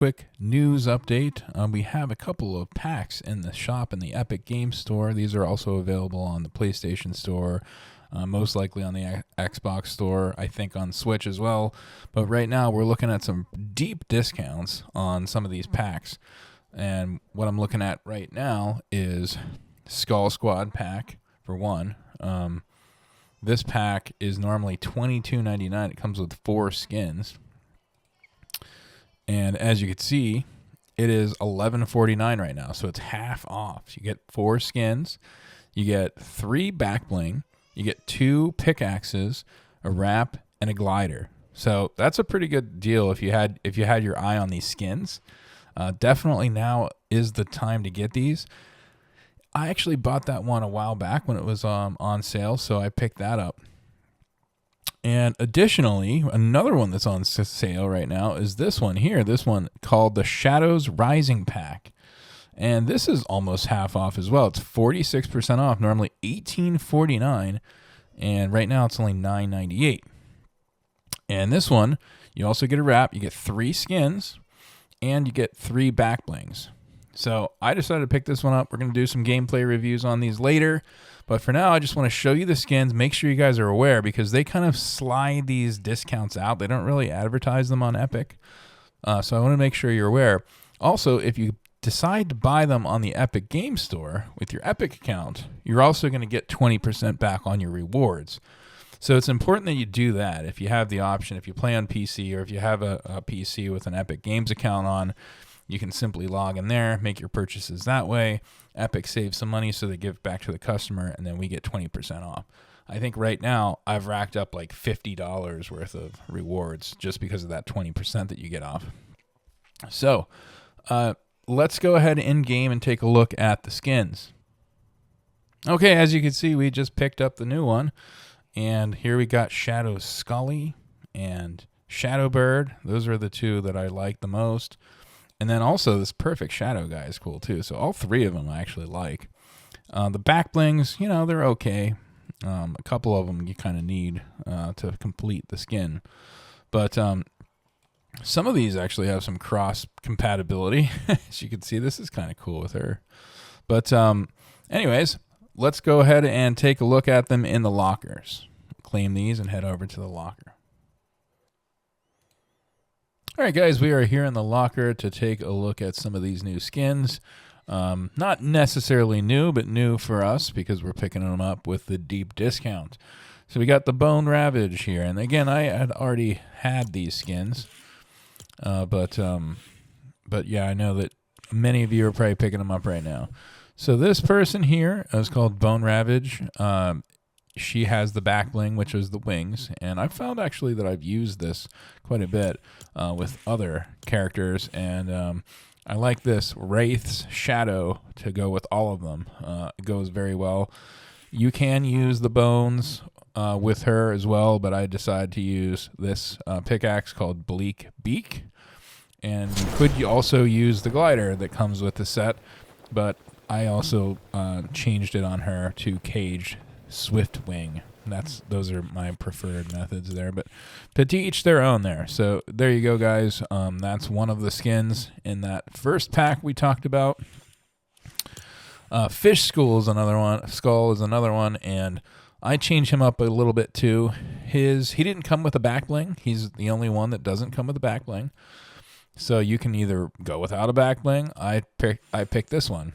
Quick news update. We have a couple of packs in the shop in the Epic Games Store. These are also available on the PlayStation Store, most likely on the Xbox Store, I think on Switch as well. But right now we're looking at some deep discounts on some of these packs. And what I'm looking at right now is Skull Squad pack for one. This pack is normally $22.99. It comes with 4 skins. And as you can see, it is $11.49 right now. So it's half off. You get 4 skins. You get 3 back bling. You get 2 pickaxes, a wrap, and a glider. So that's a pretty good deal if you had your eye on these skins. Definitely now is the time to get these. I actually bought that one a while back when it was on sale, so I picked that up. And additionally, another one that's on sale right now is this one here. This one called the Shadows Rising Pack. And this is almost half off as well. It's 46% off, normally $18.49. And right now it's only $9.98. And this one, you also get a wrap. You get 3 skins, and you get 3 back blings. So I decided to pick this one up. We're going to do some gameplay reviews on these later. But for now, I just want to show you the skins. Make sure you guys are aware because they kind of slide these discounts out. They don't really advertise them on Epic. So I want to make sure you're aware. Also, if you decide to buy them on the Epic Game Store with your Epic account, you're also going to get 20% back on your rewards. So it's important that you do that if you have the option. If you play on PC or if you have a PC with an Epic Games account on, you can simply log in there, make your purchases that way. Epic saves some money, so they give back to the customer, and then we get 20% off. I think right now I've racked up like $50 worth of rewards just because of that 20% that you get off. So let's go ahead in-game and take a look at the skins. Okay, as you can see, we just picked up the new one. And here we got Shadow Scully and Shadow Bird. Those are the 2 that I like the most. And then also this Perfect Shadow guy is cool too. So all 3 of them I actually like. The back blings, they're okay. A couple of them you kind of need to complete the skin. But some of these actually have some cross compatibility. As you can see, this is kind of cool with her. But anyways, let's go ahead and take a look at them in the lockers. Claim these and head over to the locker. All right, guys, we are here in the locker to take a look at some of these new skins. Not necessarily new, but new for us because we're picking them up with the deep discount. So we got the Bone Ravage here. And again, I had already had these skins. But yeah, I know that many of you are probably picking them up right now. So this person here is called Bone Ravage. She has the back bling, which is the wings. And I've found actually that I've used this quite a bit with other characters. And I like this Wraith's Shadow to go with all of them. It goes very well. You can use the bones with her as well, but I decided to use this pickaxe called Bleak Beak. And you could also use the glider that comes with the set, but I also changed it on her to Caged Swift Wing. Those are my preferred methods there, but to each their own there. So there you go, guys. That's one of the skins in that first pack we talked about. Fish Skull is another one, and I changed him up a little bit too. He didn't come with a back bling. He's the only one that doesn't come with a back bling. So you can either go without a back bling. I picked this one.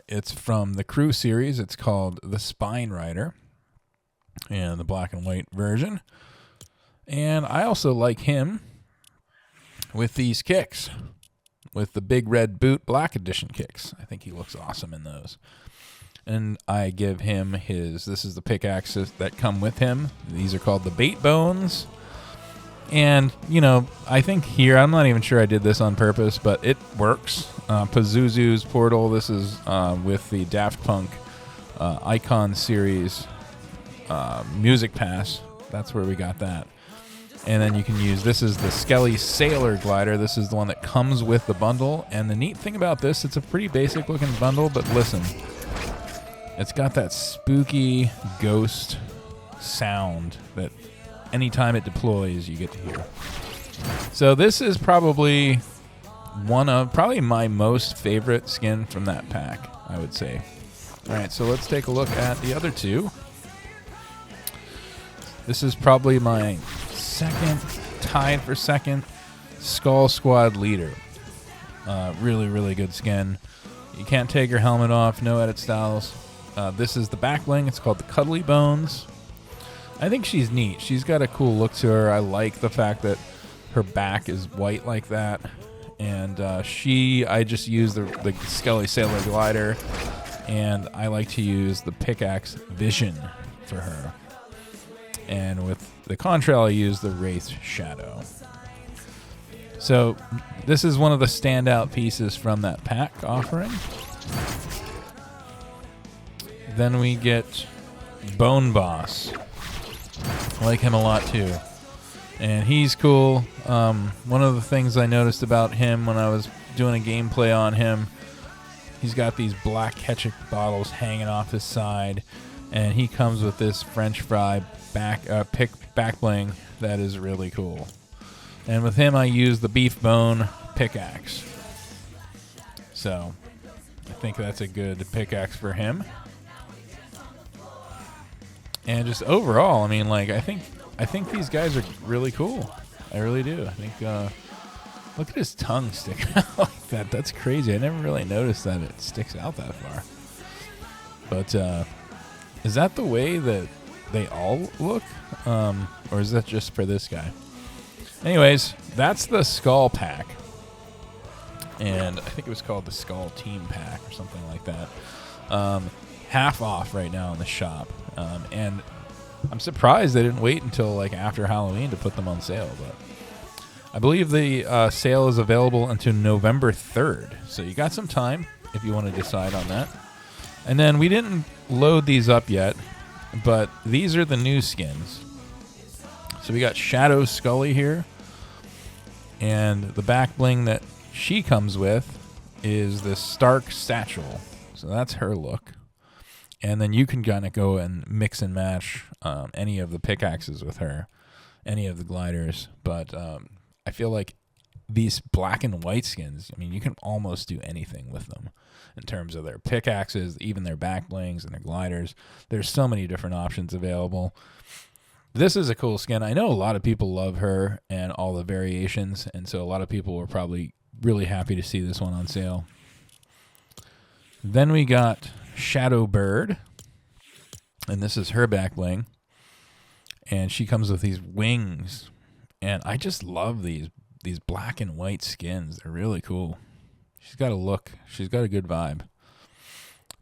It's from the Crew series. It's called the Spine Rider, and the black and white version. And I also like him with these kicks, with the big red boot black edition kicks. I think he looks awesome in those. And I give him this is the pickaxes that come with him. These are called the Bait Bones. And, I think here, I'm not even sure I did this on purpose, but it works. Pazuzu's Portal, this is with the Daft Punk Icon series Music Pass. That's where we got that. And then you can use, this is the Skelly Sailor Glider. This is the one that comes with the bundle. And the neat thing about this, it's a pretty basic looking bundle, but listen. It's got that spooky ghost sound that anytime it deploys, you get to hear. So this is probably probably my most favorite skin from that pack, I would say. All right, so let's take a look at the other two. This is probably my tied for second, Skull Squad leader. Really, really good skin. You can't take her helmet off, no edit styles. This is the back bling. It's called the Cuddly Bones. I think she's neat. She's got a cool look to her. I like the fact that her back is white like that. And I just use the Skelly Sailor glider, and I like to use the pickaxe Vision for her. And with the contrail, I use the Wraith Shadow. So this is one of the standout pieces from that pack offering. Then we get Bone Boss. I like him a lot too. And he's cool. One of the things I noticed about him when I was doing a gameplay on him, he's got these black ketchup bottles hanging off his side, and he comes with this French fry back bling that is really cool. And with him, I use the beef bone pickaxe. So I think that's a good pickaxe for him. And just overall, I mean, like I think these guys are really cool. I really do. I think look at his tongue sticking out like that. That's crazy. I never really noticed that it sticks out that far. But is that the way that they all look? Or is that just for this guy? Anyways, that's the Skull pack. And I think it was called the Skull Team Pack or something like that. Half off right now in the shop. And I'm surprised they didn't wait until like after Halloween to put them on sale. But I believe the sale is available until November 3rd. So you got some time if you want to decide on that. And then we didn't load these up yet, but these are the new skins. So we got Shadow Scully here. And the back bling that she comes with is the Stark Satchel. So that's her look. And then you can kind of go and mix and match any of the pickaxes with her, any of the gliders. But I feel like these black and white skins, I mean, you can almost do anything with them in terms of their pickaxes, even their back blings and their gliders. There's so many different options available. This is a cool skin. I know a lot of people love her and all the variations, and so a lot of people were probably really happy to see this one on sale. Then we got Shadow Bird, and this is her back bling, and she comes with these wings, and I just love these black and white skins. They're really cool. She's got a look. She's got a good vibe.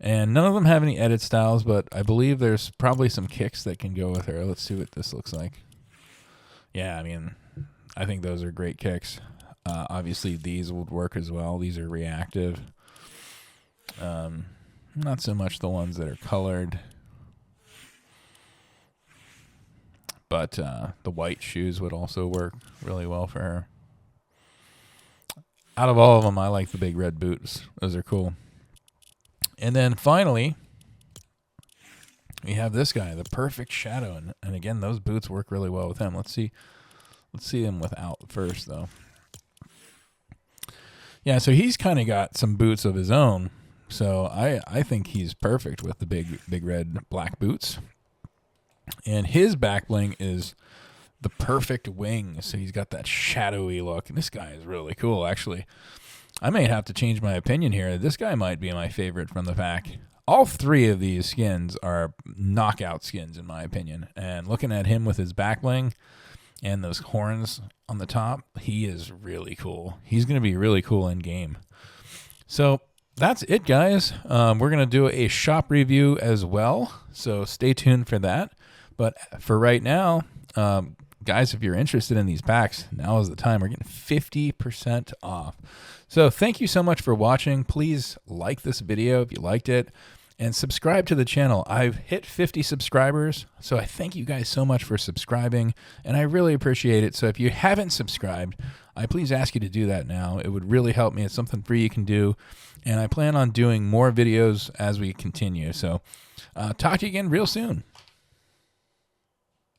And none of them have any edit styles, but I believe there's probably some kicks that can go with her. Let's see what this looks like. Yeah, I mean, I think those are great kicks. Obviously, these would work as well. These are reactive. Not so much the ones that are colored. But the white shoes would also work really well for her. Out of all of them, I like the big red boots. Those are cool. And then finally, we have this guy, the Perfect Shadow. And again, those boots work really well with him. Let's see him without first, though. Yeah, so he's kind of got some boots of his own. So I think he's perfect with the big red black boots. And his back bling is the perfect wing. So he's got that shadowy look. And this guy is really cool, actually. I may have to change my opinion here. This guy might be my favorite from the pack. All three of these skins are knockout skins, in my opinion. And looking at him with his back bling and those horns on the top, he is really cool. He's going to be really cool in game. So that's it, guys. We're going to do a shop review as well. So stay tuned for that. But for right now, guys, if you're interested in these packs, now is the time. We're getting 50% off. So thank you so much for watching. Please like this video if you liked it and subscribe to the channel. I've hit 50 subscribers, so I thank you guys so much for subscribing, and I really appreciate it. So if you haven't subscribed, I please ask you to do that now. It would really help me. It's something free you can do, and I plan on doing more videos as we continue. So talk to you again real soon.